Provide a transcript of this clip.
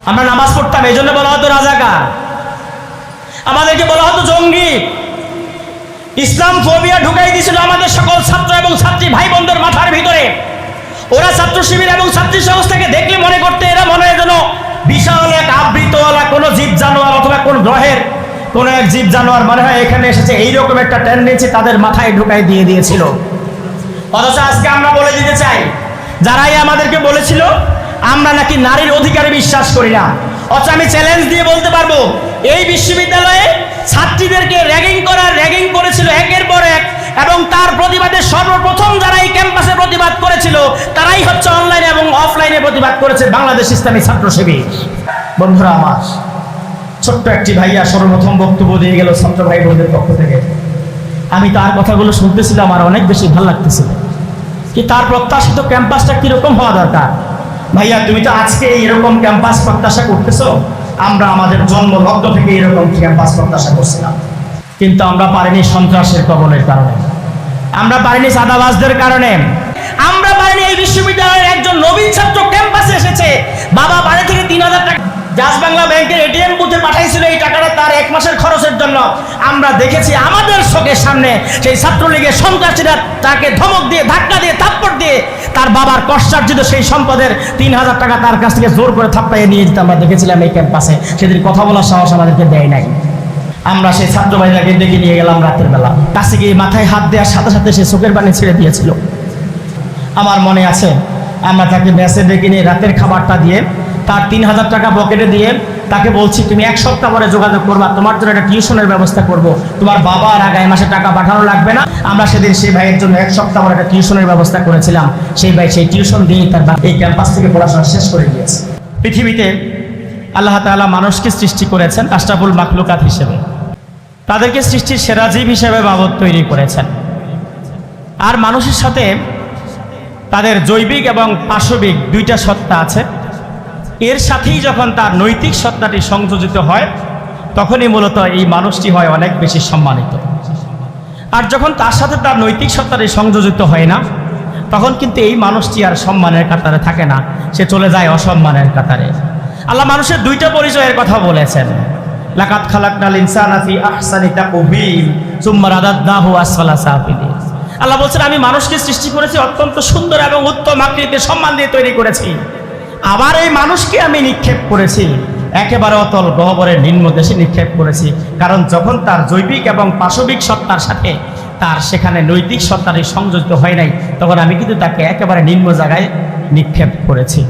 আমরা নামাজ পড়তাম, এই জন্য বলা হতো রাজাকার, আমাদেরকে বলা হতো জঙ্গি। ইসলাম ফোবিয়া ঢুকাই দিয়েছিল আমাদের সকল ছাত্র এবং ছাত্রী ভাই বোনদের মাথার ভিতরে। ওরা ছাত্র শিবির এবং ছাত্রী সংস্থাকে দেখলে মনে করতে এরা মনে হয় যেন বিশাল এক আবৃতওয়ালা কোনো জীব জানোয়ার অথবা কোন গ্রহের কোন এক জীব জানোয়ার মনে হয় এখানে এসেছে, এইরকম একটা টেন্ডেন্সি তাদের মাথায় ঢুকাই দিয়ে দিয়েছিল। অথচ আজকে আমরা বলে দিতে চাই, যারাই আমাদেরকে বলেছিল আমরা নাকি নারীর অধিকারে বিশ্বাস করি না, অথচ আমি চ্যালেঞ্জ দিয়ে বলতে পারবো এই বিশ্ববিদ্যালয়ে ছাত্রীদেরকে র্যাগিং করেছিল একের পর এক, এবং তার প্রতিবাদে সর্বপ্রথম যারা এই ক্যাম্পাসে প্রতিবাদ করেছিল তারাই হচ্ছে অনলাইনে এবং অফলাইনে প্রতিবাদ করেছে বাংলাদেশ ইসলামী ছাত্র শিবির। বন্ধুরা আমার, ছোট্ট একটি ভাইয়া সর্বপ্রথম বক্তব্য দিয়ে গেল ছাত্র ভাই বোনদের পক্ষ থেকে। আমি তার কথাগুলো শুনতেছিলাম, আর অনেক বেশি ভালো লাগতেছিল কি তার প্রত্যাশিত ক্যাম্পাসটা কিরকম হওয়া দরকার। ভাইয়া তুমি তো আজকে এইরকম ক্যাম্পাস প্রত্যাশা করতেছো, আমরা আমাদের জন্মলগ্ন থেকে এরকম ক্যাম্পাস প্রত্যাশা করছিলাম, কিন্তু আমরা পারিনি সন্ত্রাসের কবলের কারণে, আমরা পারিনি চাঁদাবাজদের কারণে, আমরা পারিনি এই বিশ্ববিদ্যালয়ের একজন নবীন ছাত্র ক্যাম্পাসে এসেছে, বাবা বাড়ি থেকে 3000 টাকা জাজ বাংলা ব্যাংকের এটিএম বুথে পাঠাইছিল এই টাকাটা তার 1 মাসের খরচের জন্য। আমরা দেখেছি আমাদের চোখের সামনে সেই ছাত্রলীগের সন্ত্রাসীরা তাকে ধমক দিয়ে, ধাক্কা দিয়ে, থাপ্পড় দিয়ে তার বাবার কষ্টার্জিত সেই সম্পদের 3000 টাকা তার কাছ থেকে জোর করে থাপ্পাইয়ে নিয়ে যেতে আমরা দেখেছিলাম এই ক্যাম্পাসে। সেদিন কথা বলার সাহস আমাদেরকে দেয় নাই। আমরা সেই ছাত্র ভাইরাকে ডেকে নিয়ে গেলাম রাতের বেলা, কাছে গিয়ে মাথায় হাত দেওয়ার সাথে সাথে সে চোখের পানি ছেড়ে দিয়েছিল। আমার মনে আছে আমরা তাকে মেসে ডেকে নিয়ে রাতের খাবারটা দিয়ে, তার 3000 টাকা পকেটে দিয়ে তাকে বলছি তুমি 1 সপ্তাহ পরে যোগাযোগ করবা, তোমার জন্য একটা টিউশনের ব্যবস্থা করব, তোমার বাবা আর আগামী মাসে টাকা পাঠানো লাগবে না। আমরা সেদিন সেই ভাইয়ের জন্য 1 সপ্তাহ পরে একটা টিউশনের ব্যবস্থা করেছিলাম। সেই ভাই সেই টিউশন দিয়ে তার এই ক্যাম্পাস থেকে পড়াশোনা শেষ করে গিয়েছে। পৃথিবীতে আল্লাহ তাআলা মানুষকে সৃষ্টি করেছেন আশরাফুল মাখলুকাত হিসেবে, তাদেরকে সৃষ্টির সেরা জীব হিসেবে বাবদ তৈরি করেছেন। আর মানুষের সাথে তাদের জৈবিক এবং পাশবিক 2টা সত্তা আছে। এর সাথেই যখন তার নৈতিক সত্তাটি সংযোজিত হয় তখনই মূলত এই মানুষটি হয় অনেক বেশি সম্মানিত। আর যখন তার সাথে তার নৈতিক সত্তাটি সংযোজিত হয় না, তখন কিন্তু এই মানুষটি আর সম্মানের কাতারে থাকে না, সে চলে যায় অসম্মানের কাতারে। আল্লাহ মানুষের 2টা পরিচয়ের কথা বলেছেন, লাকাদ খালাকনাল ইনসানা ফি আহসানি তাকওয়িম সুম্মা রাদাদনাহু আসফালা সাফিলিন। আল্লাহ বলছেন আমি মানুষকে সৃষ্টি করেছি অত্যন্ত সুন্দর এবং উত্তম আকৃতিতে, সম্মান দিয়ে তৈরি করেছি। আবার এই মানুষকে আমি নিক্ষেপ করেছি একেবারে অতল গহ্বরের নিম্ন দেশে নিক্ষেপ করেছি, কারণ যখন তার জৈবিক এবং পাশবিক সত্তার সাথে তার সেখানে নৈতিক সত্তাটি সংযোজিত হয় নাই, তখন আমি কিন্তু তাকে একেবারে নিম্ন জায়গায় নিক্ষেপ করেছি।